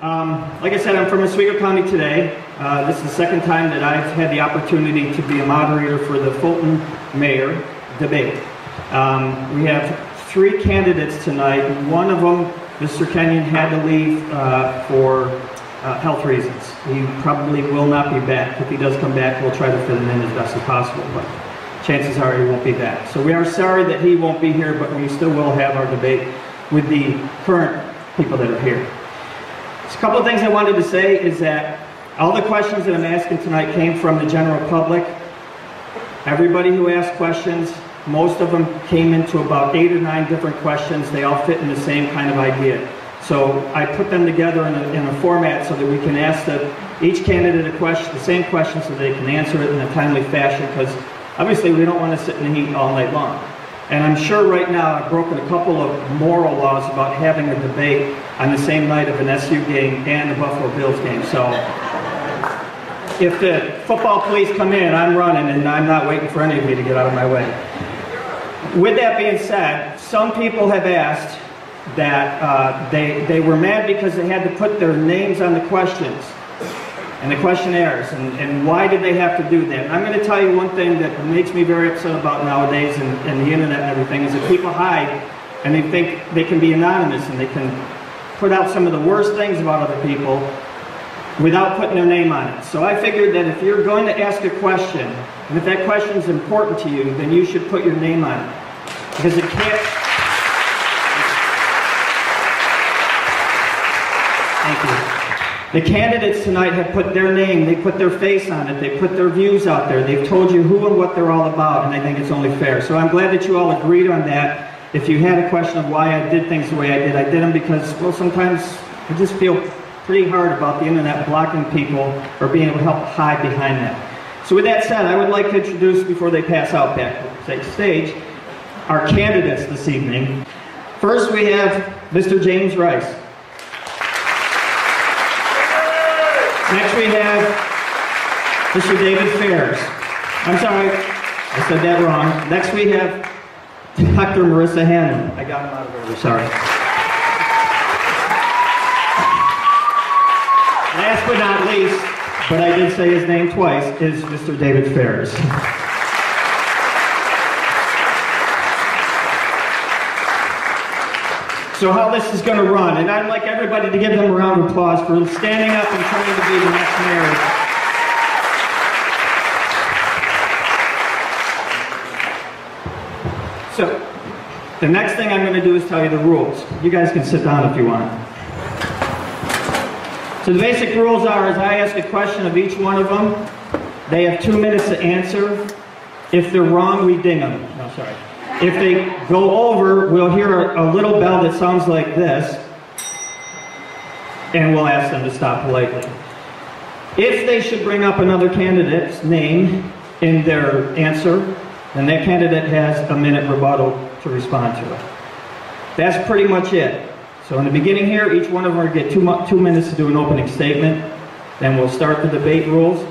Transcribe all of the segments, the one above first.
Like I said, I'm from Oswego County today. This is the second time that I've had the opportunity to be a moderator for the Fulton Mayor debate. We have three candidates tonight. One of them, Mr. Kenyon, had to leave for health reasons. He probably will not be back. If he does come back, we'll try to fit him in as best as possible, but chances are he won't be back. So we are sorry that he won't be here, but we still will have our debate with the current people that are here. A couple of things I wanted to say is that all the questions that I'm asking tonight came from the general public. Everybody who asked questions, most of them came into about 8 or 9 different questions. They all fit in the same kind of idea. So I put them together in a format so that we can ask each candidate a question, the same question, so they can answer it in a timely fashion, because obviously we don't want to sit in the heat all night long. And I'm sure right now I've broken a couple of moral laws about having a debate on the same night of an SU game and a Buffalo Bills game. So if the football police come in, I'm running, and I'm not waiting for any of you to get out of my way. With that being said, some people have asked that they were mad because they had to put their names on the questions and the questionnaires, and why did they have to do that? And I'm going to tell you one thing that makes me very upset about nowadays and the internet and everything, is that people hide and they think they can be anonymous and they can put out some of the worst things about other people without putting their name on it. So I figured that if you're going to ask a question, and if that question is important to you, then you should put your name on it. Because it can't... Thank you. The candidates tonight have put their name, they put their face on it, they put their views out there, they've told you who and what they're all about, and I think it's only fair. So I'm glad that you all agreed on that. If you had a question of why I did things the way I did them because, well, sometimes I just feel pretty hard about the internet blocking people or being able to help hide behind that. So with that said, I would like to introduce, before they pass out back to the stage, our candidates this evening. First we have Mr. James Rice. Next we have Mr. David Fairs. I'm sorry, I said that wrong. Next we have Dr. Marissa Hanlon. I got him out of order, sorry. Last but not least, but I did say his name twice, is Mr. David Fairs. So how this is going to run, and I'd like everybody to give them a round of applause for standing up and trying to be the next mayor. So, the next thing I'm going to do is tell you the rules. You guys can sit down if you want. So the basic rules are, is I ask a question of each one of them. They have 2 minutes to answer. If they're wrong, we ding them. No, sorry. If they go over, we'll hear a little bell that sounds like this, and we'll ask them to stop politely. If they should bring up another candidate's name in their answer, then that candidate has a minute rebuttal to respond to it. That's pretty much it. So in the beginning here, each one of them will get 2 minutes to do an opening statement. Then we'll start the debate rules,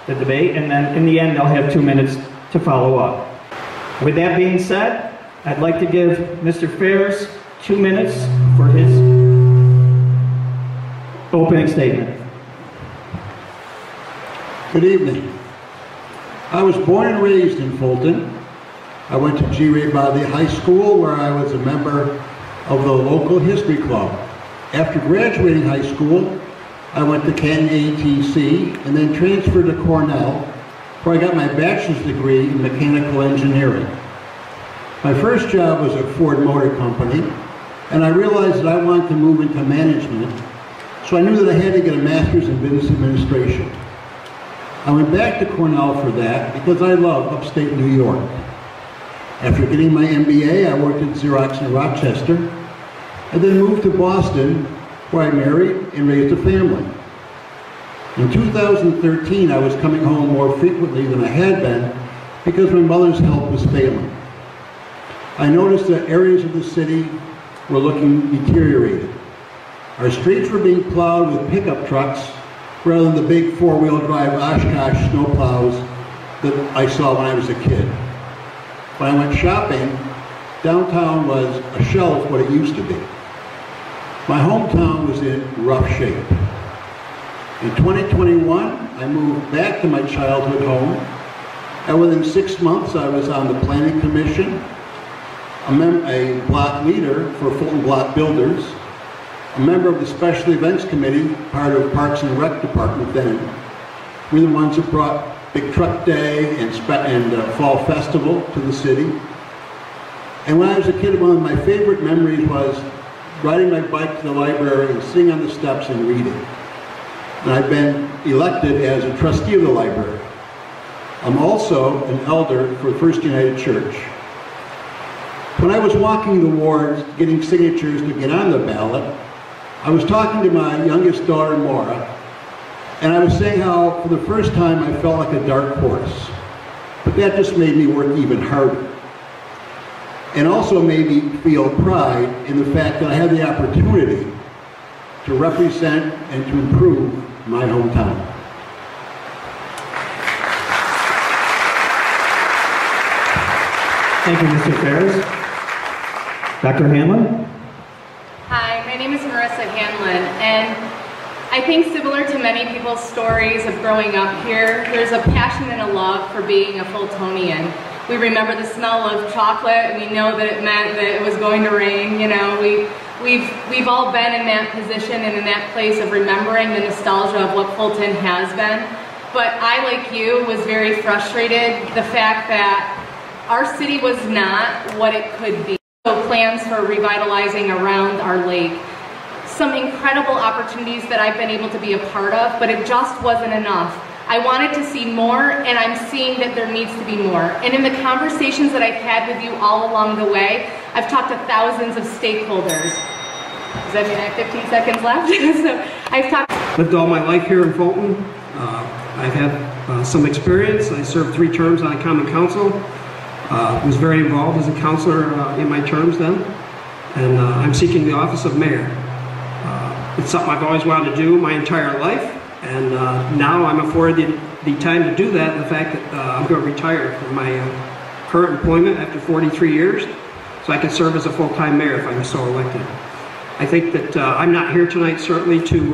the debate, and then in the end they'll have 2 minutes to follow up. With that being said, I'd like to give Mr. Fairs 2 minutes for his opening statement. Good evening. I was born and raised in Fulton. I went to G. Ray Bodley High School, where I was a member of the local history club. After graduating high school, I went to Canton ATC and then transferred to Cornell, where I got my bachelor's degree in mechanical engineering. My first job was at Ford Motor Company, and I realized that I wanted to move into management, so I knew that I had to get a master's in business administration. I went back to Cornell for that because I love upstate New York. After getting my MBA, I worked at Xerox in Rochester, and then moved to Boston, where I married and raised a family. In 2013, I was coming home more frequently than I had been because my mother's health was failing. I noticed that areas of the city were looking deteriorated. Our streets were being plowed with pickup trucks rather than the big four-wheel drive Oshkosh snowplows that I saw when I was a kid. When I went shopping, downtown was a shell of what it used to be. My hometown was in rough shape. In 2021, I moved back to my childhood home, and within 6 months I was on the Planning Commission, a block leader for Fulton Block Builders, a member of the Special Events Committee, part of Parks and Rec Department then. We're the ones that brought Big Truck Day and Fall Festival to the city. And when I was a kid, one of my favorite memories was riding my bike to the library and sitting on the steps and reading. And I've been elected as a trustee of the library. I'm also an elder for First United Church. When I was walking the wards, getting signatures to get on the ballot, I was talking to my youngest daughter, Maura, and I was saying how, for the first time, I felt like a dark horse. But that just made me work even harder. And also made me feel pride in the fact that I had the opportunity to represent and to improve my hometown. Thank you, Mr. Ferris. Dr. Hanlon? Hi, my name is Marissa Hanlon, and I think similar to many people's stories of growing up here, there's a passion and a love for being a Fultonian. We remember the smell of chocolate, and we know that it meant that it was going to rain. You know, we've all been in that position and in that place of remembering the nostalgia of what Fulton has been. But I, like you, was very frustrated the fact that our city was not what it could be. So plans for revitalizing around our lake. Some incredible opportunities that I've been able to be a part of, but it just wasn't enough. I wanted to see more, and I'm seeing that there needs to be more. And in the conversations that I've had with you all along the way, I've talked to thousands of stakeholders. Does that mean I have 15 seconds left? So I've talked. Lived all my life here in Fulton. I've had some experience. I served 3 terms on a common council. Was very involved as a counselor in my terms then. And I'm seeking the office of mayor. It's something I've always wanted to do my entire life. And now I'm afforded the time to do that, and the fact that I'm going to retire from my current employment after 43 years, so I can serve as a full-time mayor if I'm so elected. I think that I'm not here tonight certainly to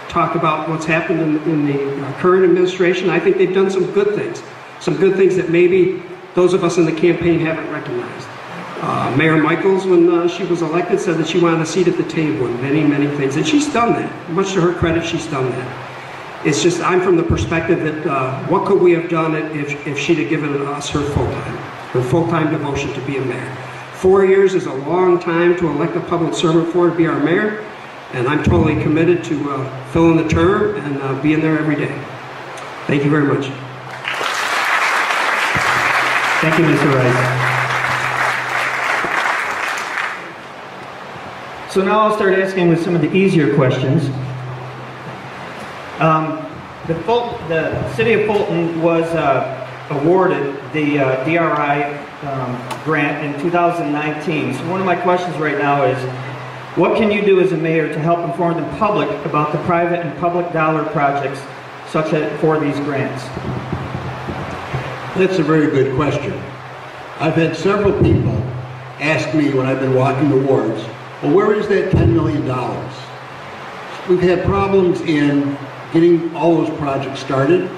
talk about what's happened in the current administration. I think they've done some good things that maybe those of us in the campaign haven't recognized. Mayor Michaels, when she was elected, said that she wanted a seat at the table and many, many things. And she's done that. Much to her credit, she's done that. It's just, I'm from the perspective that what could we have done if she'd have given us her full-time devotion to be a mayor. 4 years is a long time to elect a public servant for to be our mayor. And I'm totally committed to filling the term and being there every day. Thank you very much. Thank you, Mr. Rice. So now I'll start asking with some of the easier questions. The city of Fulton was awarded the DRI grant in 2019. So one of my questions right now is, what can you do as a mayor to help inform the public about the private and public dollar projects such as for these grants? That's a very good question. I've had several people ask me when I've been walking the wards, well, where is that $10 million? We've had problems in getting all those projects started.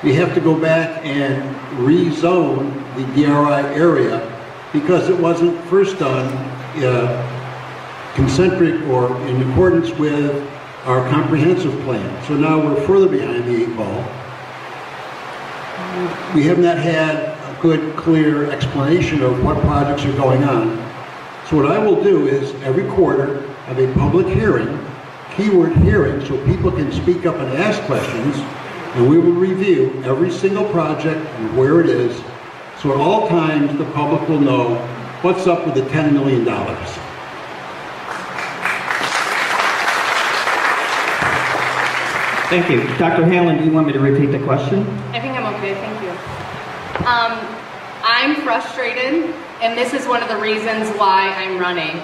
We have to go back and rezone the DRI area because it wasn't first done concentric or in accordance with our comprehensive plan. So now we're further behind the 8 ball. We have not had a good, clear explanation of what projects are going on. So what I will do is every quarter have a public hearing, keyword hearing, so people can speak up and ask questions, and we will review every single project and where it is, so at all times the public will know what's up with the $10 million. Thank you. Dr. Hanlon, do you want me to repeat the question? I think I'm okay, thank you. I'm frustrated, and this is one of the reasons why I'm running.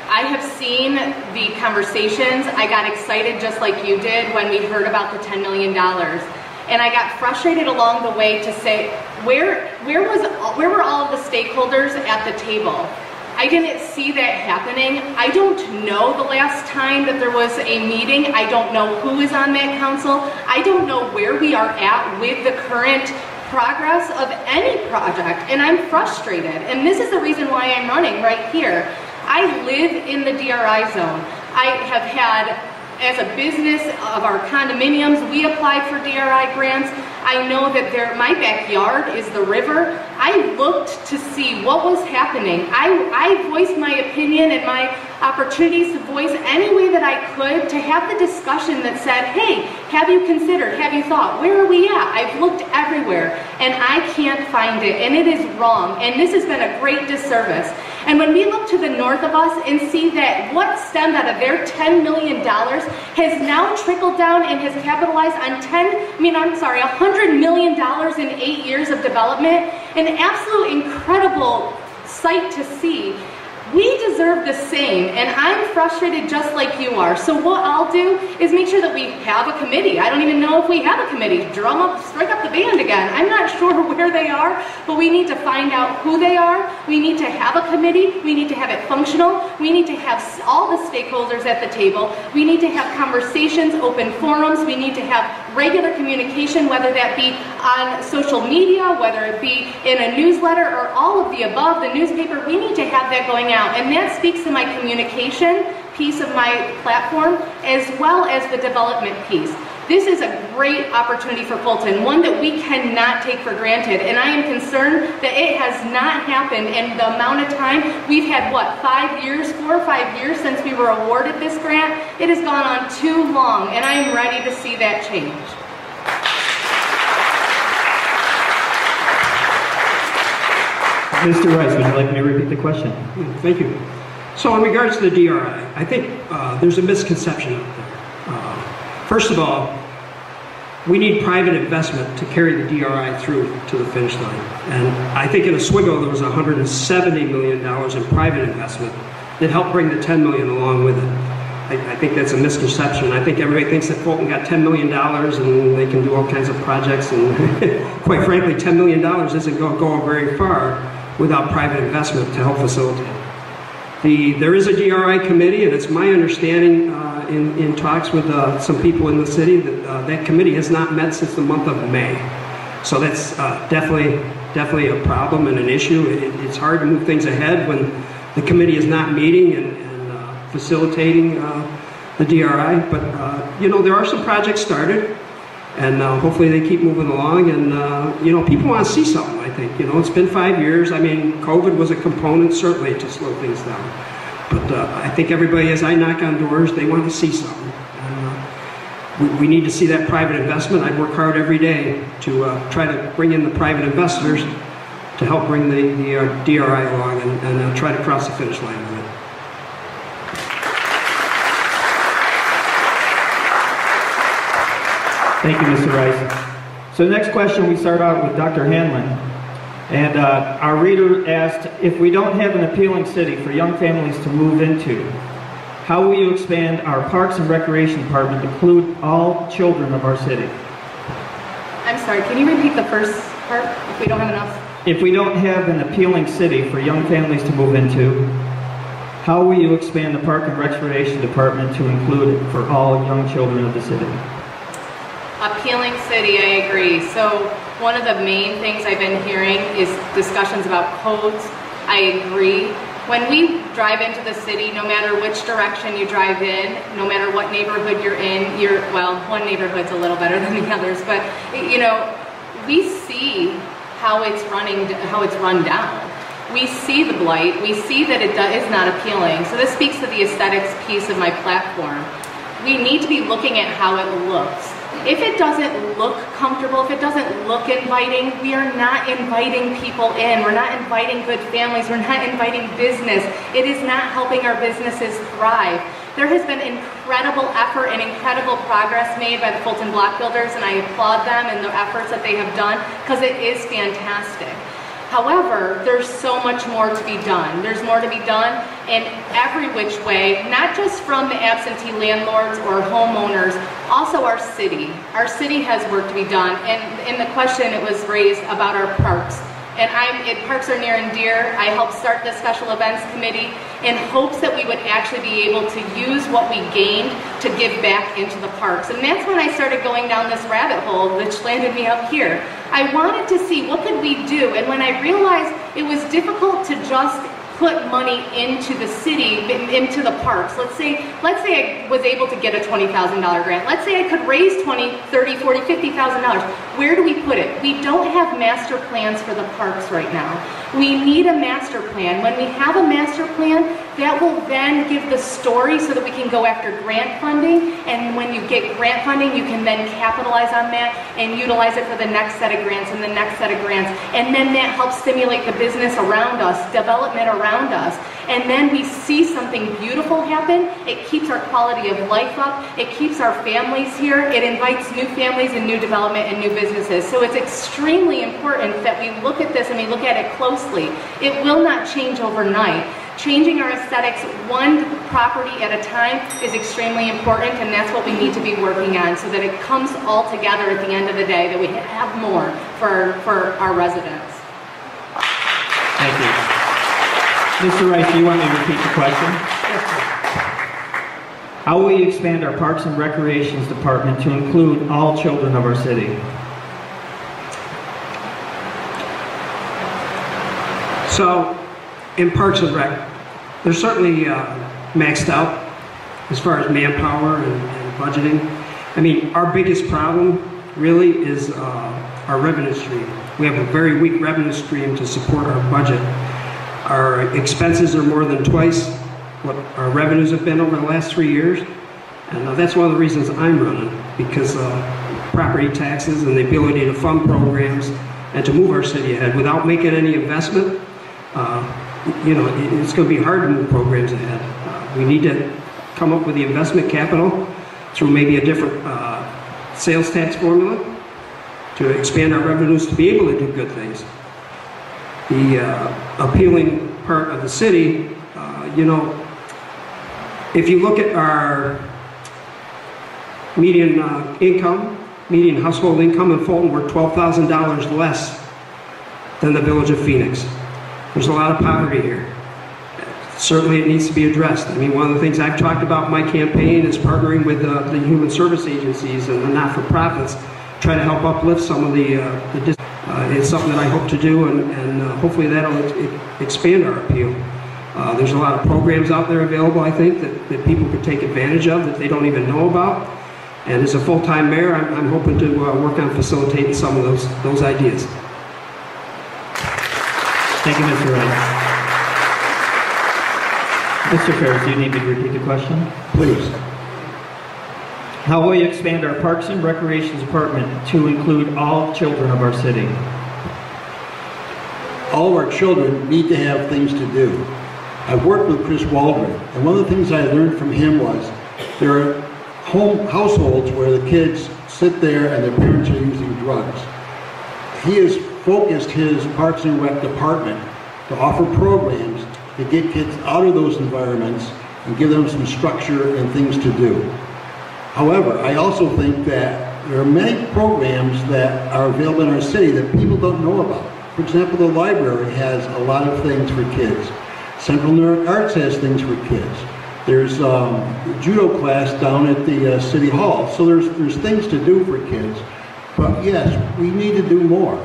I have seen the conversations. I got excited just like you did when we heard about the $10 million. And I got frustrated along the way to say, where were all of the stakeholders at the table? I didn't see that happening. I don't know the last time that there was a meeting. I don't know who is on that council. I don't know where we are at with the current progress of any project, and I'm frustrated. And this is the reason why I'm running right here. I live in the DRI zone. I have had, as a business of our condominiums, we applied for DRI grants. I know that my backyard is the river. I looked to see what was happening. I voiced my opinion and my opportunities to voice any way that I could to have the discussion that said, hey, have you considered, have you thought, where are we at? I've looked everywhere and I can't find it, and it is wrong, and this has been a great disservice. And when we look to the north of us and see that what stemmed out of their $10 million has now trickled down and has capitalized on $100 million in 8 years of development, an absolute incredible sight to see. We deserve the same, and I'm frustrated just like you are. So what I'll do is make sure that we have a committee. I don't even know if we have a committee. Strike up the band again. I'm not sure where they are, but we need to find out who they are. We need to have a committee. We need to have it functional. We need to have all the stakeholders at the table. We need to have conversations, open forums. We need to have regular communication, whether that be on social media, whether it be in a newsletter, or all of the above, the newspaper. We need to have that going out. And that speaks to my communication piece of my platform, as well as the development piece. This is a great opportunity for Fulton, one that we cannot take for granted. And I am concerned that it has not happened in the amount of time. We've had, what, 4 or 5 years since we were awarded this grant? It has gone on too long, and I am ready to see that change. Mr. Rice, would you like me to repeat the question? Thank you. So in regards to the DRI, I think there's a misconception out there. First of all, we need private investment to carry the DRI through to the finish line. And I think in Oswego there was $170 million in private investment that helped bring the $10 million along with it. I think that's a misconception. I think everybody thinks that Fulton got $10 million and they can do all kinds of projects, and quite frankly, $10 million isn't going very far without private investment to help facilitate. There is a DRI committee, and it's my understanding in talks with some people in the city that that committee has not met since the month of May. So that's definitely a problem and an issue. It's hard to move things ahead when the committee is not meeting and facilitating the DRI. But there are some projects started, and hopefully they keep moving along. And people want to see something. I think it's been 5 years. I mean, COVID was a component certainly to slow things down. But I think everybody, as I knock on doors, they want to see something. And we need to see that private investment. I work hard every day to try to bring in the private investors to help bring the DRI along and try to cross the finish line with it. Thank you, Mr. Rice. So the next question, we start out with Dr. Hanlon. And our reader asked, if we don't have an appealing city for young families to move into, how will you expand our Parks and Recreation Department to include all children of our city? I'm sorry, can you repeat the first part, if we don't have enough? If we don't have an appealing city for young families to move into, how will you expand the Park and Recreation Department to include it for all young children of the city? Appealing city, I agree. So one of the main things I've been hearing is discussions about codes. I agree. When we drive into the city, no matter which direction you drive in, no matter what neighborhood you're in, well, one neighborhood's a little better than the others, but we see how it's run down. We see the blight. We see that it is not appealing. So this speaks to the aesthetics piece of my platform. We need to be looking at how it looks. If it doesn't look comfortable, if it doesn't look inviting, we are not inviting people in. We're not inviting good families. We're not inviting business. It is not helping our businesses thrive. There has been incredible effort and incredible progress made by the Fulton Block Builders, and I applaud them and the efforts that they have done, because it is fantastic. However, there's so much more to be done. There's more to be done in every which way, not just from the absentee landlords or homeowners, also our city. Our city has work to be done. And in the question, it was raised about our parks. And parks are near and dear. I helped start the special events committee in hopes that we would actually be able to use what we gained to give back into the parks. And that's when I started going down this rabbit hole, which landed me up here. I wanted to see what could we do, and when I realized it was difficult to just put money into the city, into the parks. Let's say I was able to get a $20,000 grant. Let's say I could raise $20,000, $30,000, $40,000, $50,000. Where do we put it? We don't have master plans for the parks right now. We need a master plan. When we have a master plan, that will then give the story so that we can go after grant funding, and when you get grant funding, you can then capitalize on that and utilize it for the next set of grants and the next set of grants, and then that helps stimulate the business around us, development around us, and then we see something beautiful happen. It keeps our quality of life up, it keeps our families here, it invites new families and new development and new businesses. So it's extremely important that we look at this and we look at it closely. It will not change overnight. Changing our aesthetics one property at a time is extremely important, and that's what we need to be working on so that it comes all together at the end of the day, that we have more for our residents. Thank you. Mr. Rice, do you want me to repeat the question? Yes, sir. How will you expand our Parks and Recreations Department to include all children of our city? So, in Parks and Rec, they're certainly maxed out as far as manpower and budgeting. I mean, our biggest problem really is our revenue stream. We have a very weak revenue stream to support our budget. Our expenses are more than twice what our revenues have been over the last 3 years. And that's one of the reasons I'm running, because property taxes and the ability to fund programs and to move our city ahead without making any investment, you know, it's going to be hard to move programs ahead. We need to come up with the investment capital through maybe a different sales tax formula to expand our revenues to be able to do good things. The appealing part of the city, you know, if you look at our median median household income in Fulton, we're $12,000 less than the village of Phoenix. There's a lot of poverty here. Certainly it needs to be addressed. I mean, one of the things I've talked about in my campaign is partnering with the human service agencies and the not-for-profits, try to help uplift some of the it's something that I hope to do, and hopefully that'll expand our appeal. There's a lot of programs out there available, I think, that people could take advantage of that they don't even know about. And as a full-time mayor, I'm hoping to work on facilitating some of those ideas. Thank you, Mr. Rice. Mr. Ferris, do you need me to repeat the question? Please. How will you expand our Parks and Recreation Department to include all children of our city? All of our children need to have things to do. I've worked with Chris Waldron, and one of the things I learned from him was there are households where the kids sit there and their parents are using drugs. He has focused his Parks and Rec department to offer programs to get kids out of those environments and give them some structure and things to do. However, I also think that there are many programs that are available in our city that people don't know about. For example, the library has a lot of things for kids. Central New York Arts has things for kids. There's a judo class down at the City Hall. So there's things to do for kids. But yes, we need to do more.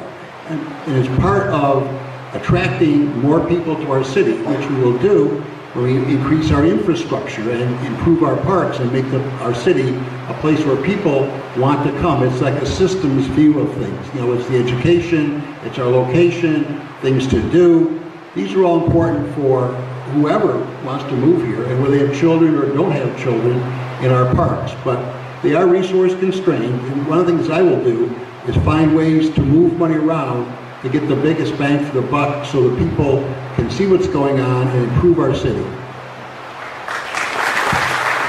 And as part of attracting more people to our city, which we will do when we increase our infrastructure and improve our parks and make our city a place where people want to come. It's like a systems view of things. You know, it's the education, it's our location, things to do. These are all important for whoever wants to move here, and whether they have children or don't have children in our parks. But they are resource constrained, and one of the things I will do is find ways to move money around to get the biggest bang for the buck so that people can see what's going on and improve our city.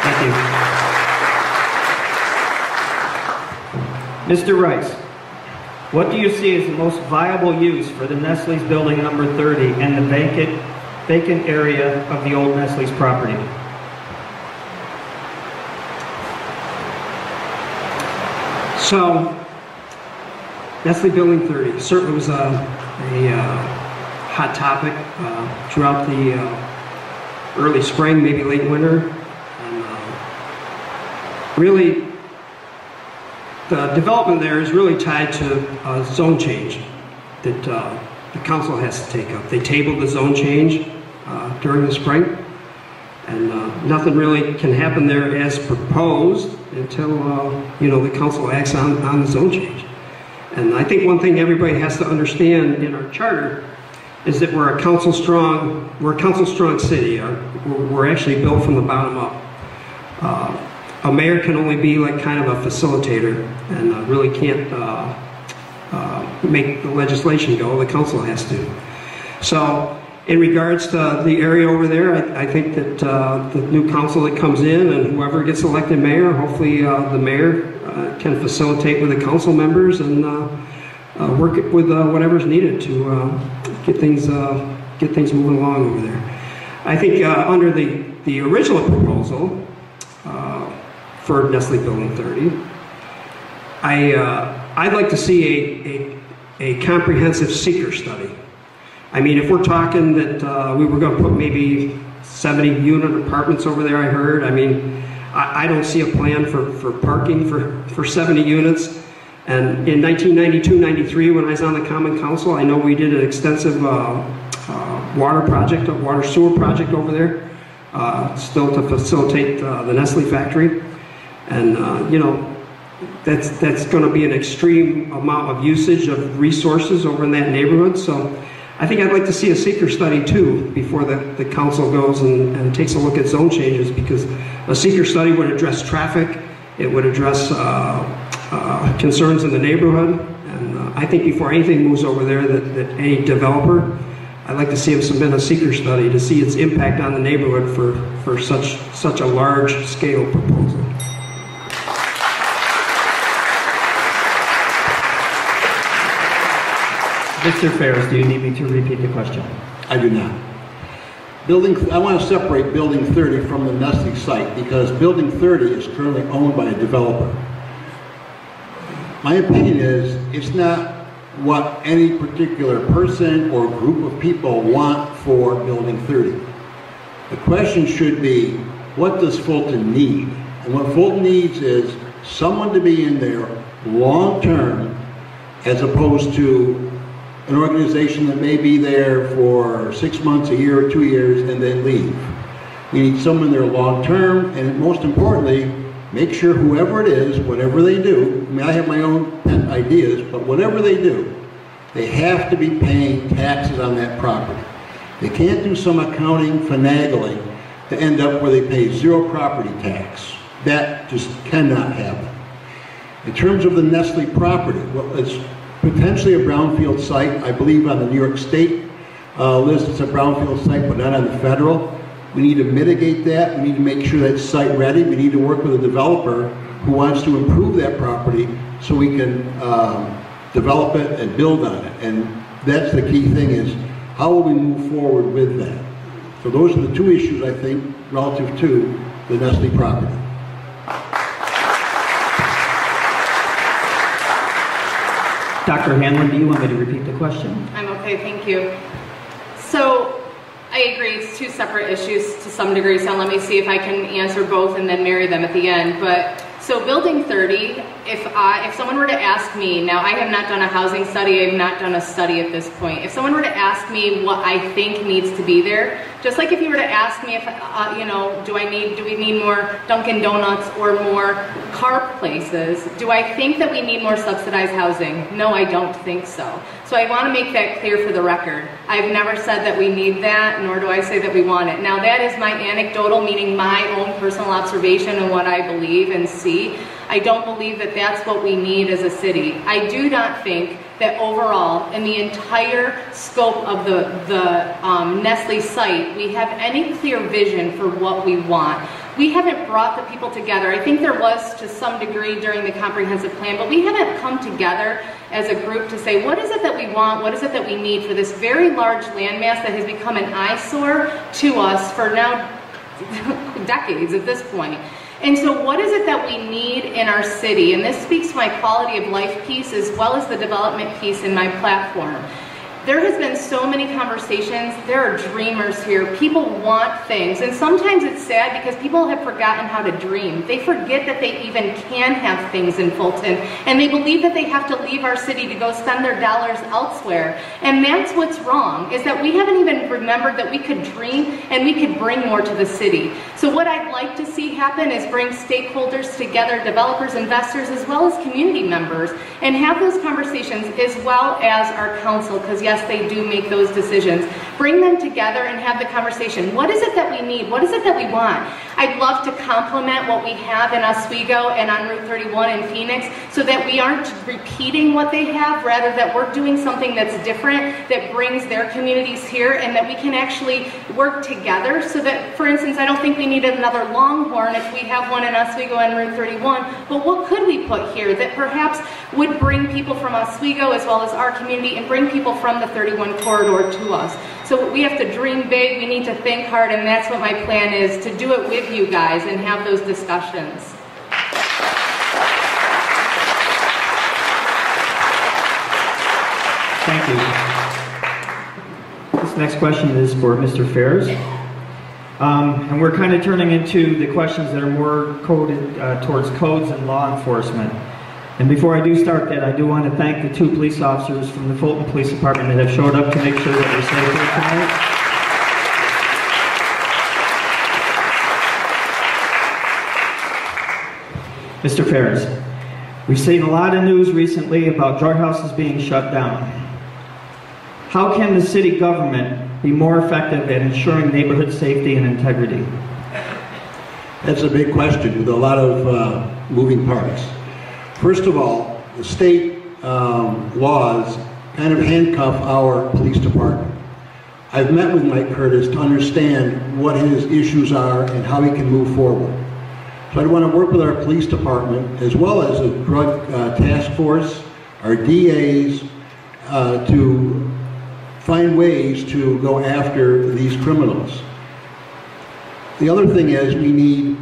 Thank you. Mr. Rice, what do you see as the most viable use for the Nestle's building number 30 and the vacant area of the old Nestle's property? So, Nestle Building 30 certainly was a hot topic throughout the early spring, maybe late winter. And really, the development there is really tied to a zone change that the council has to take up. They tabled the zone change during the spring, and nothing really can happen there as proposed until the council acts on the zone change. And I think one thing everybody has to understand in our charter is that we're a council strong city. We're actually built from the bottom up. A mayor can only be like kind of a facilitator and really can't make the legislation go. The council has to. So in regards to the area over there, I think that the new council that comes in and whoever gets elected mayor, hopefully the mayor can facilitate with the council members and work with whatever's needed to get things moving along over there. I think under the original proposal for Nestle Building 30, I'd like to see a comprehensive seeker study. I mean, if we're talking that we were going to put maybe 70 unit apartments over there, I heard. I mean, I don't see a plan for parking for 70 units. And in 1992-93, when I was on the Common Council, I know we did an extensive water sewer project over there, still to facilitate the Nestle factory. And that's going to be an extreme amount of usage of resources over in that neighborhood. So I think I'd like to see a seeker study too before the council goes and takes a look at zone changes, because a seeker study would address traffic, it would address concerns in the neighborhood, and I think before anything moves over there that any developer, I'd like to see him submit a seeker study to see its impact on the neighborhood for such a large scale proposal. Mr. Ferris, do you need me to repeat the question? I do not. I want to separate Building 30 from the Nestle site because Building 30 is currently owned by a developer. My opinion is it's not what any particular person or group of people want for Building 30. The question should be, what does Fulton need? And what Fulton needs is someone to be in there long-term, as opposed to an organization that may be there for 6 months, a year, or 2 years, and then leave. We need someone there long-term, and most importantly, make sure whoever it is, whatever they do, I mean, I have my own pet ideas, but whatever they do, they have to be paying taxes on that property. They can't do some accounting finagling to end up where they pay zero property tax. That just cannot happen. In terms of the Nestle property, well, it's potentially a brownfield site. I believe on the New York State list it's a brownfield site, but not on the federal. We need to mitigate that. We need to make sure that's site ready. We need to work with a developer who wants to improve that property so we can develop it and build on it. And that's the key thing, is how will we move forward with that? So those are the two issues, I think, relative to the Nestle property. Dr. Hanlon, do you want me to repeat the question? I'm okay, thank you. So, I agree, it's two separate issues to some degree, so let me see if I can answer both and then marry them at the end. But so Building 30, if someone were to ask me, now I have not done a housing study, I have not done a study at this point. If someone were to ask me what I think needs to be there, just like if you were to ask me if, do we need more Dunkin' Donuts or more car places, do I think that we need more subsidized housing? No, I don't think so. So I want to make that clear for the record. I've never said that we need that, nor do I say that we want it. Now that is my anecdotal, meaning my own personal observation and what I believe and see. I don't believe that that's what we need as a city. I do not think that overall, in the entire scope of the Nestle site, we have any clear vision for what we want. We haven't brought the people together. I think there was to some degree during the comprehensive plan, but we haven't come together as a group to say, what is it that we want, what is it that we need for this very large landmass that has become an eyesore to us for now decades at this point. And so what is it that we need in our city? And this speaks to my quality of life piece as well as the development piece in my platform. There has been so many conversations. There are dreamers here. People want things. And sometimes it's sad because people have forgotten how to dream. They forget that they even can have things in Fulton. And they believe that they have to leave our city to go spend their dollars elsewhere. And that's what's wrong, is that we haven't even remembered that we could dream and we could bring more to the city. So what I'd like to see happen is bring stakeholders together, developers, investors, as well as community members, and have those conversations, as well as our council, because yes, they do make those decisions. Bring them together and have the conversation. What is it that we need? What is it that we want? I'd love to complement what we have in Oswego and on Route 31 in Phoenix, so that we aren't repeating what they have, rather that we're doing something that's different, that brings their communities here, and that we can actually work together. So that, for instance, I don't think we need another Longhorn if we have one in Oswego and Route 31, but what could we put here that perhaps would bring people from Oswego as well as our community, and bring people from the 31 corridor to us? So we have to dream big, we need to think hard, and that's what my plan is, to do it with you guys and have those discussions. Thank you. This next question is for Mr. Ferris. And we're kind of turning into the questions that are more coded towards codes and law enforcement. And before I do start that, I do want to thank the 2 police officers from the Fulton Police Department that have showed up to make sure that we're safe here tonight. Mr. Ferris, we've seen a lot of news recently about drug houses being shut down. How can the city government be more effective at ensuring neighborhood safety and integrity? That's a big question with a lot of moving parts. First of all, the state laws kind of handcuff our police department. I've met with Mike Curtis to understand what his issues are and how he can move forward. So I'd want to work with our police department, as well as a drug task force, our DAs, to find ways to go after these criminals. The other thing is we need,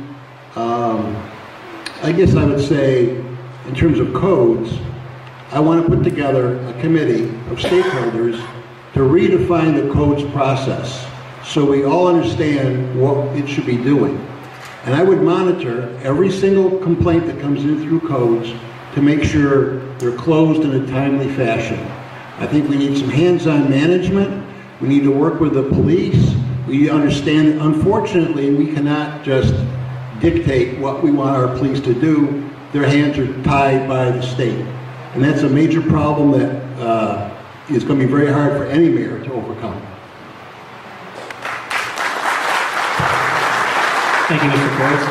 I guess I would say, in terms of codes, I want to put together a committee of stakeholders to redefine the codes process so we all understand what it should be doing. And I would monitor every single complaint that comes in through codes to make sure they're closed in a timely fashion. I think we need some hands-on management. We need to work with the police. We understand that, unfortunately, we cannot just dictate what we want our police to do. Their hands are tied by the state. And that's a major problem that is going to be very hard for any mayor to overcome. Thank you, Mr. Ferris.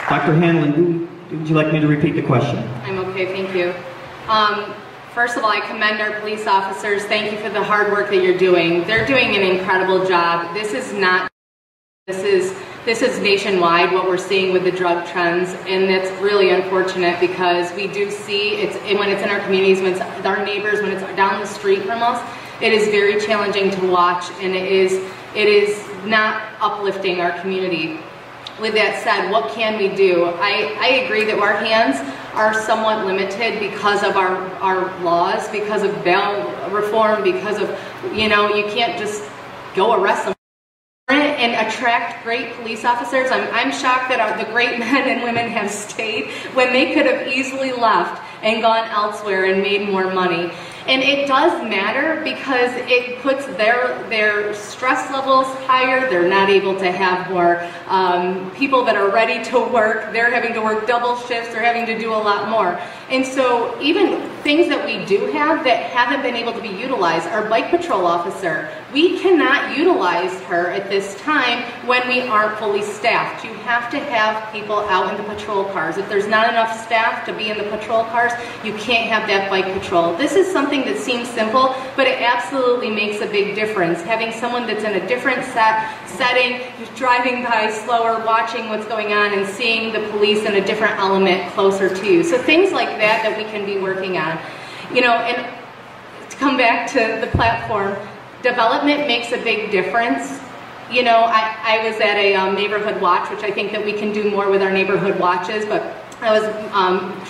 Dr. Hanlon, would you like me to repeat the question? I'm okay, thank you. First of all, I commend our police officers. Thank you for the hard work that you're doing. They're doing an incredible job. This is nationwide what we're seeing with the drug trends, and it's really unfortunate because we do see when it's in our communities, when it's our neighbors, when it's down the street from us, it is very challenging to watch, and it is not uplifting our community. With that said, what can we do? I agree that our hands are somewhat limited because of our laws, because of bail reform, because of, you can't just go arrest them and attract great police officers. I'm shocked that the great men and women have stayed when they could have easily left and gone elsewhere and made more money. And it does matter because it puts their stress levels higher. They're not able to have more people that are ready to work. They're having to work double shifts. They're having to do a lot more. And so even things that we do have that haven't been able to be utilized, our bike patrol officer, we cannot utilize her at this time when we aren't fully staffed. You have to have people out in the patrol cars. If there's not enough staff to be in the patrol cars, you can't have that bike patrol. This is something that seems simple, but it absolutely makes a big difference. Having someone that's in a different setting, driving by slower, watching what's going on, and seeing the police in a different element closer to you. So things like that we can be working on. And to come back to the platform, development makes a big difference. I was at a neighborhood watch, which I think that we can do more with our neighborhood watches, but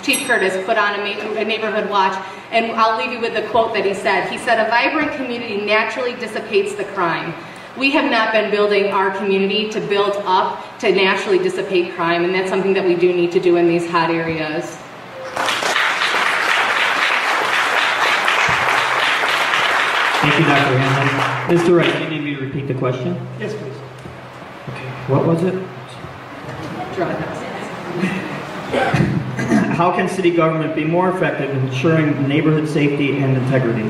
Chief Curtis put on a neighborhood watch, and I'll leave you with the quote that he said. He said, "A vibrant community naturally dissipates the crime." We have not been building our community to build up to naturally dissipate crime, and that's something that we do need to do in these hot areas. Thank you, Dr. Hanlon. Mr. Wright, do you need me to repeat the question? Yes, please. Okay. What was it? Drug. How can city government be more effective in ensuring neighborhood safety and integrity?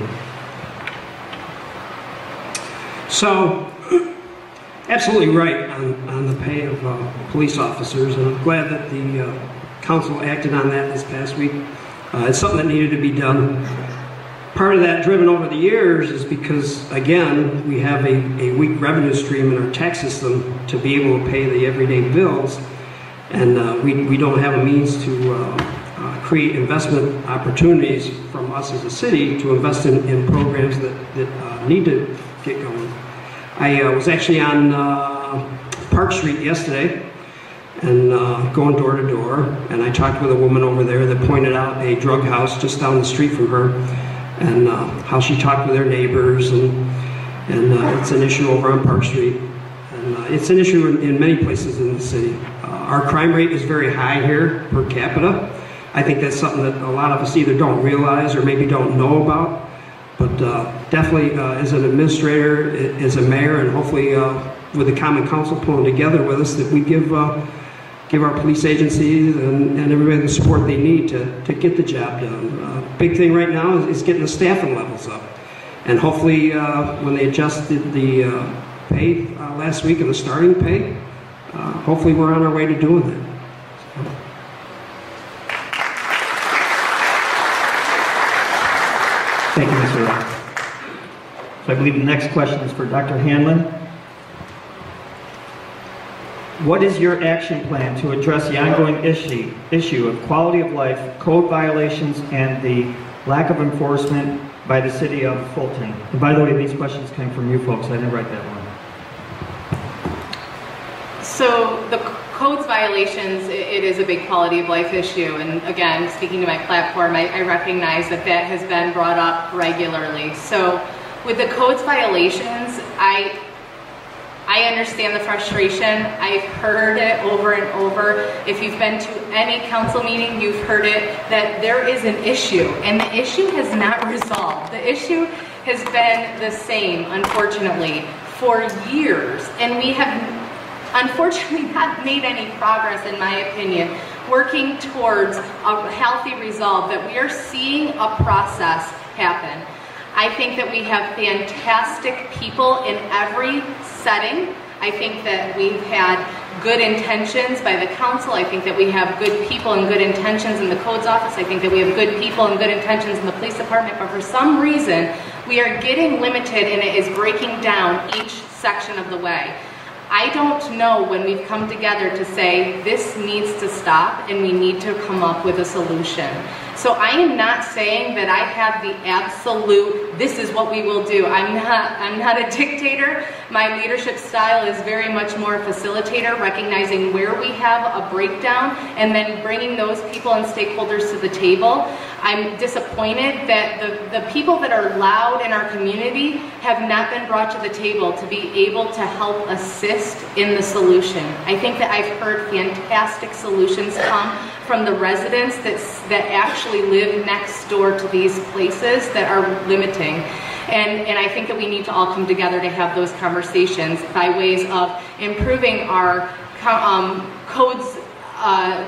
So, absolutely right on the pay of police officers, and I'm glad that the council acted on that this past week. It's something that needed to be done. Part of that driven over the years is because, again, we have a weak revenue stream in our tax system to be able to pay the everyday bills, and we don't have a means to create investment opportunities from us as a city to invest in programs that need to get going. I was actually on Park Street yesterday and going door to door, and I talked with a woman over there that pointed out a drug house just down the street from her, and how she talked with her neighbors, and it's an issue over on Park Street, and it's an issue in many places in the city. Our crime rate is very high here per capita. I think that's something that a lot of us either don't realize or maybe don't know about. But definitely, as an administrator, as a mayor, and hopefully with the Common Council pulling together with us, that we give our police agencies and everybody the support they need to get the job done. Big thing right now is getting the staffing levels up. And hopefully, when they adjusted the pay last week and the starting pay, hopefully we're on our way to doing that. Thank you, Mr. Wright. So I believe the next question is for Dr. Hanlon. What is your action plan to address the ongoing issue of quality of life, code violations, and the lack of enforcement by the city of Fulton? And by the way, these questions came from you folks. I didn't write that one. So the codes violations, it is a big quality of life issue, and again, speaking to my platform, I recognize that has been brought up regularly. So with the codes violations, I understand the frustration. I've heard it over and over. If you've been to any council meeting, you've heard it, that there is an issue, and the issue has not resolved. The issue has been the same, unfortunately, for years, and we have unfortunately not made any progress, in my opinion, working towards a healthy resolve, that we are seeing a process happen. I think that we have fantastic people in every setting. I think that we've had good intentions by the council. I think that we have good people and good intentions in the codes office. I think that we have good people and good intentions in the police department, but for some reason, we are getting limited, and it is breaking down each section of the way. I don't know when we've come together to say this needs to stop and we need to come up with a solution. So I am not saying that I have the absolute, this is what we will do. I'm not a dictator. My leadership style is very much more a facilitator, recognizing where we have a breakdown and then bringing those people and stakeholders to the table. I'm disappointed that the people that are loud in our community have not been brought to the table to be able to help assist in the solution. I think that I've heard fantastic solutions come from the residents that actually live next door to these places that are limiting. And I think that we need to all come together to have those conversations by ways of improving our codes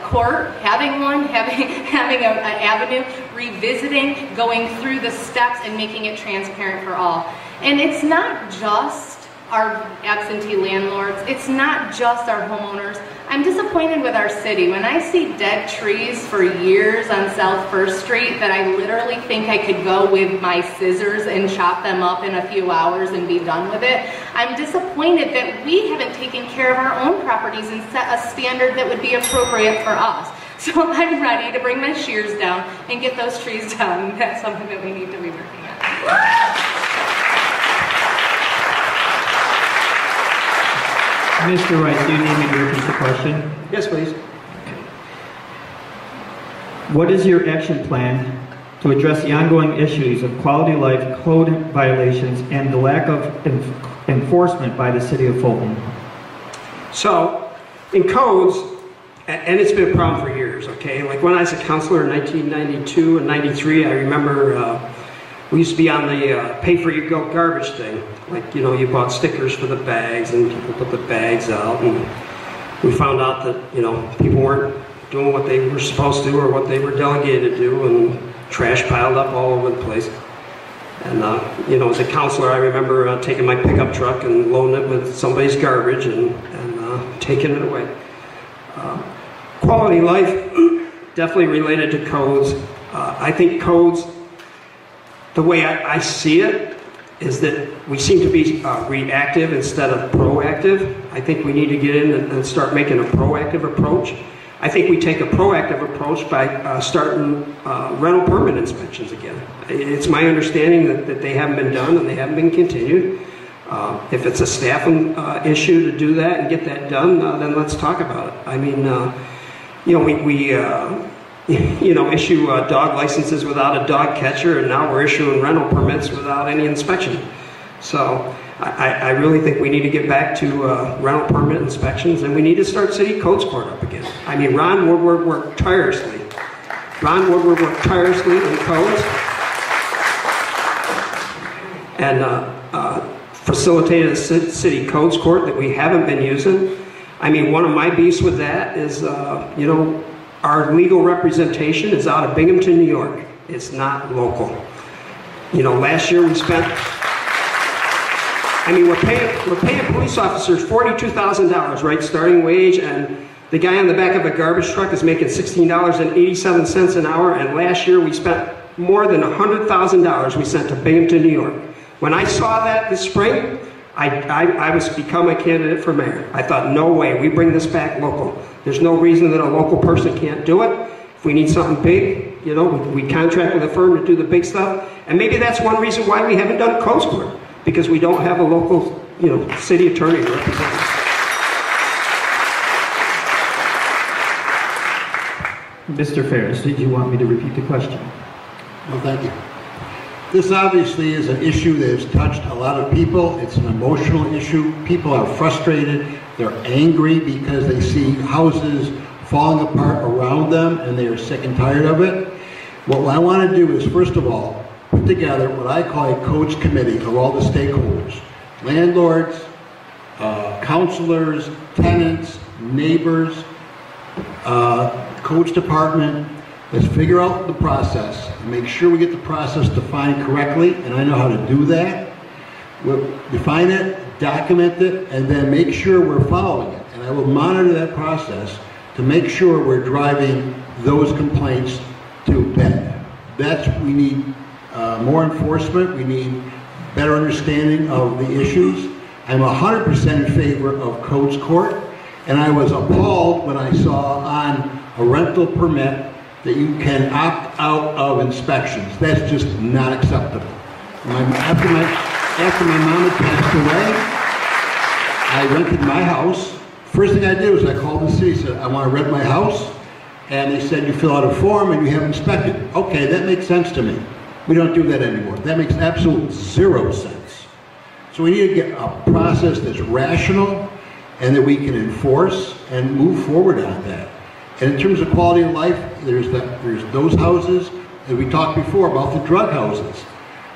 court, having one, having an avenue, revisiting, going through the steps and making it transparent for all. And it's not just our absentee landlords, it's not just our homeowners. I'm disappointed with our city. When I see dead trees for years on South 1st Street that I literally think I could go with my scissors and chop them up in a few hours and be done with it, I'm disappointed that we haven't taken care of our own properties and set a standard that would be appropriate for us. So I'm ready to bring my shears down and get those trees down. That's something that we need to be working on. Mr. Wright, do you need me to repeat the question? Yes, please. What is your action plan to address the ongoing issues of quality of life, code violations, and the lack of enforcement by the city of Fulton? So, in codes, and it's been a problem for years, okay? Like when I was a counselor in 1992 and 93, I remember we used to be on the pay for your garbage thing. Like, you know, you bought stickers for the bags and people put the bags out, and we found out that, you know, people weren't doing what they were supposed to or what they were delegated to do, and trash piled up all over the place. And, you know, as a counselor, I remember taking my pickup truck and loading it with somebody's garbage and taking it away. Quality of life, definitely related to codes. I think codes, the way I see it, is that we seem to be reactive instead of proactive. I think we need to get in and start making a proactive approach. I think we take a proactive approach by starting rental permit inspections again. It's my understanding that they haven't been done and they haven't been continued. If it's a staffing issue to do that and get that done, then let's talk about it. I mean, you know, we you know, issue dog licenses without a dog catcher, and now we're issuing rental permits without any inspection. So I really think we need to get back to rental permit inspections, and we need to start city codes court up again. I mean, Ron Woodward worked tirelessly. Ron Woodward worked tirelessly in codes and facilitated a city codes court that we haven't been using. I mean, one of my beefs with that is, you know, our legal representation is out of Binghamton, New York. It's not local. You know, last year we spent, I mean, we're paying police officers $42,000, right, starting wage, and the guy on the back of a garbage truck is making $16.87 an hour, and last year we spent more than $100,000 we sent to Binghamton, New York. When I saw that this spring, I was become a candidate for mayor. I thought, no way, we bring this back local. There's no reason that a local person can't do it. If we need something big, you know, we contract with a firm to do the big stuff. And maybe that's one reason why we haven't done codes court, because we don't have a local, you know, city attorney to represent us. Mr. Ferris, did you want me to repeat the question? Well, thank you. This obviously is an issue that has touched a lot of people. It's an emotional issue. People are frustrated. They're angry because they see houses falling apart around them and they are sick and tired of it. What I want to do is, first of all, put together what I call a codes committee of all the stakeholders. Landlords, counselors, tenants, neighbors, codes department. Let's figure out the process and make sure we get the process defined correctly, and I know how to do that. We'll define it, document it, and then make sure we're following it. And I will monitor that process to make sure we're driving those complaints to bed. We need more enforcement, we need better understanding of the issues. I'm 100% in favor of codes court, and I was appalled when I saw on a rental permit that you can opt out of inspections. That's just not acceptable. After my mom had passed away, I rented my house. First thing I did was I called the city and said, I want to rent my house. And they said, you fill out a form and you have inspected. Okay, that makes sense to me. We don't do that anymore. That makes absolute zero sense. So we need to get a process that's rational and that we can enforce and move forward on that. And in terms of quality of life, there's those houses, and we talked before about the drug houses.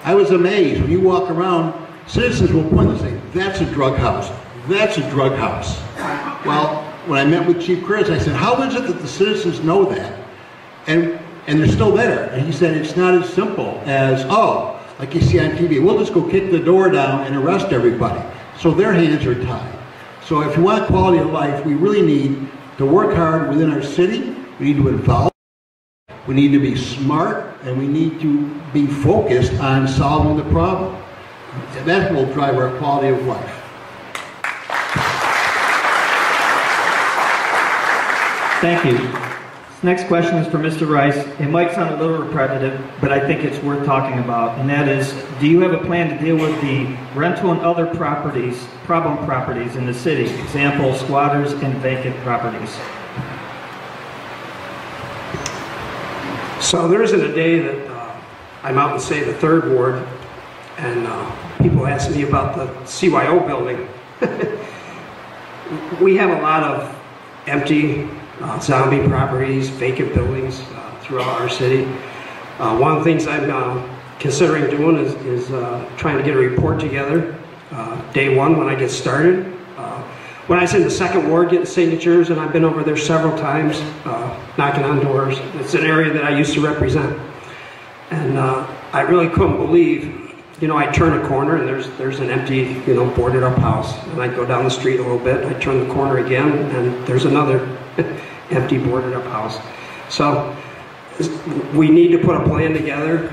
I was amazed when you walk around, citizens will point and say, that's a drug house, that's a drug house. Well, when I met with Chief Chris, I said, how is it that the citizens know that? And they're still there. And he said, it's not as simple as, oh, like you see on TV, we'll just go kick the door down and arrest everybody. So their hands are tied. So if you want quality of life, we really need to work hard within our city. We need to involve. We need to be smart, and we need to be focused on solving the problem. And that will drive our quality of life. Thank you. This next question is for Mr. Rice. It might sound a little repetitive, but I think it's worth talking about, and that is, do you have a plan to deal with the rental and other properties, problem properties in the city? Example, squatters and vacant properties. So there isn't a day that I'm out in, say, the 3rd Ward, and people ask me about the CYO building. We have a lot of empty zombie properties, vacant buildings throughout our city. One of the things I'm considering doing is trying to get a report together day one when I get started. When I was in the 2nd Ward getting signatures, and I've been over there several times knocking on doors. It's an area that I used to represent. And I really couldn't believe, you know, I'd turn a corner and there's an empty, you know, boarded up house. And I'd go down the street a little bit, I'd turn the corner again, and there's another empty boarded up house. So we need to put a plan together,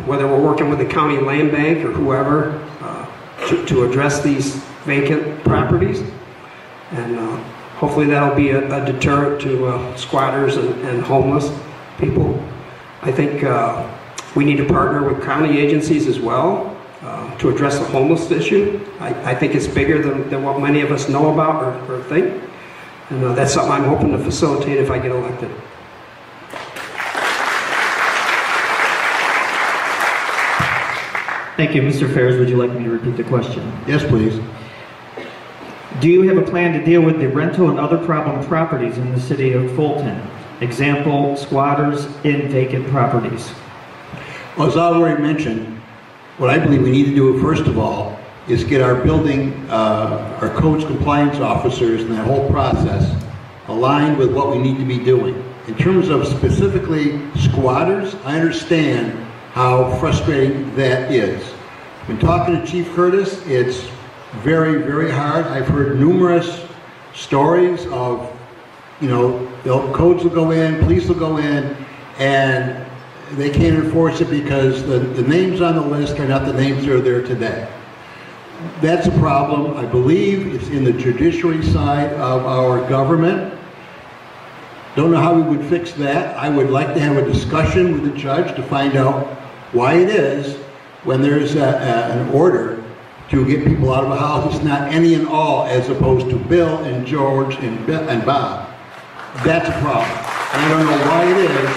whether we're working with the county land bank or whoever, to address these vacant properties. And hopefully that'll be a deterrent to squatters and homeless people. I think we need to partner with county agencies as well to address the homeless issue. I think it's bigger than what many of us know about or think. And that's something I'm hoping to facilitate if I get elected. Thank you. Mr. Ferris, would you like me to repeat the question? Yes, please. Do you have a plan to deal with the rental and other problem properties in the city of Fulton? Example, squatters in vacant properties. Well, as I already mentioned, what I believe we need to do, first of all, is get our building, our codes compliance officers and that whole process aligned with what we need to be doing. In terms of specifically squatters, I understand how frustrating that is. When talking to Chief Curtis, it's very, very hard. I've heard numerous stories of, you know, the codes will go in, police will go in, and they can't enforce it because the names on the list are not the names that are there today. That's a problem. I believe it's in the judiciary side of our government. Don't know how we would fix that. I would like to have a discussion with the judge to find out why it is when there's an order to get people out of a house, it's not any and all as opposed to Bill and George and Bob. That's a problem. And I don't know why it is.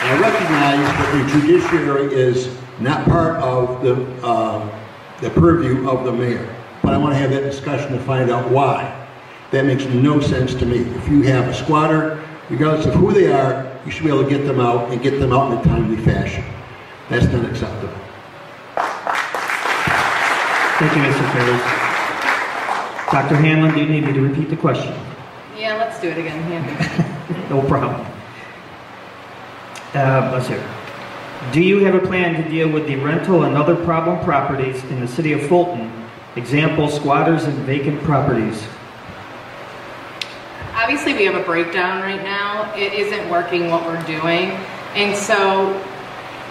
And I recognize that the judiciary is not part of the purview of the mayor. But I want to have that discussion to find out why. That makes no sense to me. If you have a squatter, regardless of who they are, you should be able to get them out and get them out in a timely fashion. That's not acceptable. Thank you, Mr. Ferris. Dr. Hanlon, do you need me to repeat the question? Yeah, let's do it again. Yeah. No problem. Let's hear. Do you have a plan to deal with the rental and other problem properties in the city of Fulton? Example, squatters and vacant properties. Obviously, we have a breakdown right now. It isn't working what we're doing. And so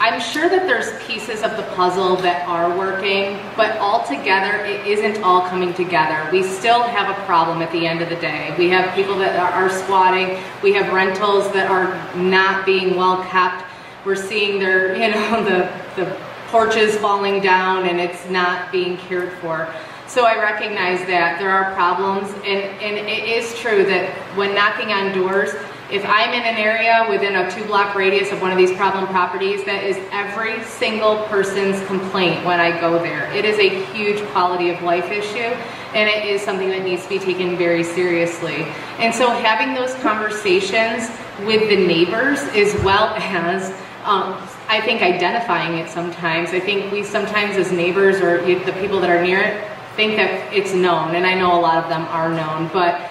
I'm sure that there's pieces of the puzzle that are working, but altogether, it isn't all coming together. We still have a problem at the end of the day. We have people that are squatting. We have rentals that are not being well kept. We're seeing their, you know, the porches falling down and it's not being cared for. So I recognize that there are problems, and it is true that when knocking on doors, if I'm in an area within a 2-block radius of one of these problem properties, that is every single person's complaint when I go there. It is a huge quality of life issue, and it is something that needs to be taken very seriously. And so having those conversations with the neighbors as well as I think identifying it sometimes. I think we sometimes as neighbors or the people that are near it think that it's known, and I know a lot of them are known, but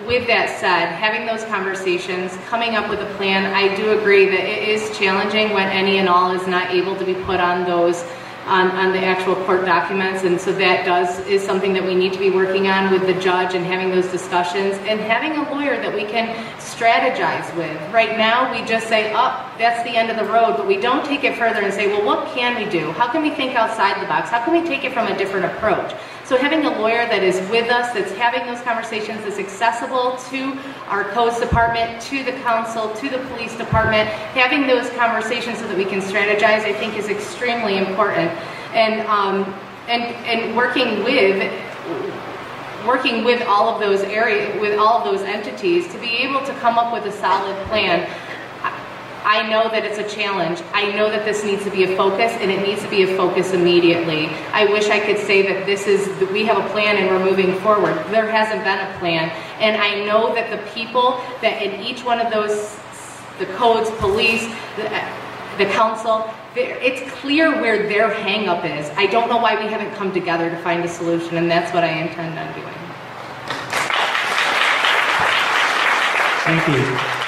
with that said, having those conversations, coming up with a plan, I do agree that it is challenging when any and all is not able to be put on those, on the actual court documents, and so that is something that we need to be working on with the judge and having those discussions and having a lawyer that we can strategize with. Right now, we just say, oh, that's the end of the road, but we don't take it further and say, well, what can we do? How can we think outside the box? How can we take it from a different approach? So having a lawyer that is with us, that's having those conversations, that's accessible to our codes department, to the council, to the police department, having those conversations so that we can strategize, I think is extremely important. And working with all of those areas, with all of those entities to be able to come up with a solid plan. I know that it's a challenge. I know that this needs to be a focus, and it needs to be a focus immediately. I wish I could say that we have a plan and we're moving forward. There hasn't been a plan. And I know that the people that in each one of those, the codes, police, the council, it's clear where their hang-up is. I don't know why we haven't come together to find a solution, and that's what I intend on doing. Thank you.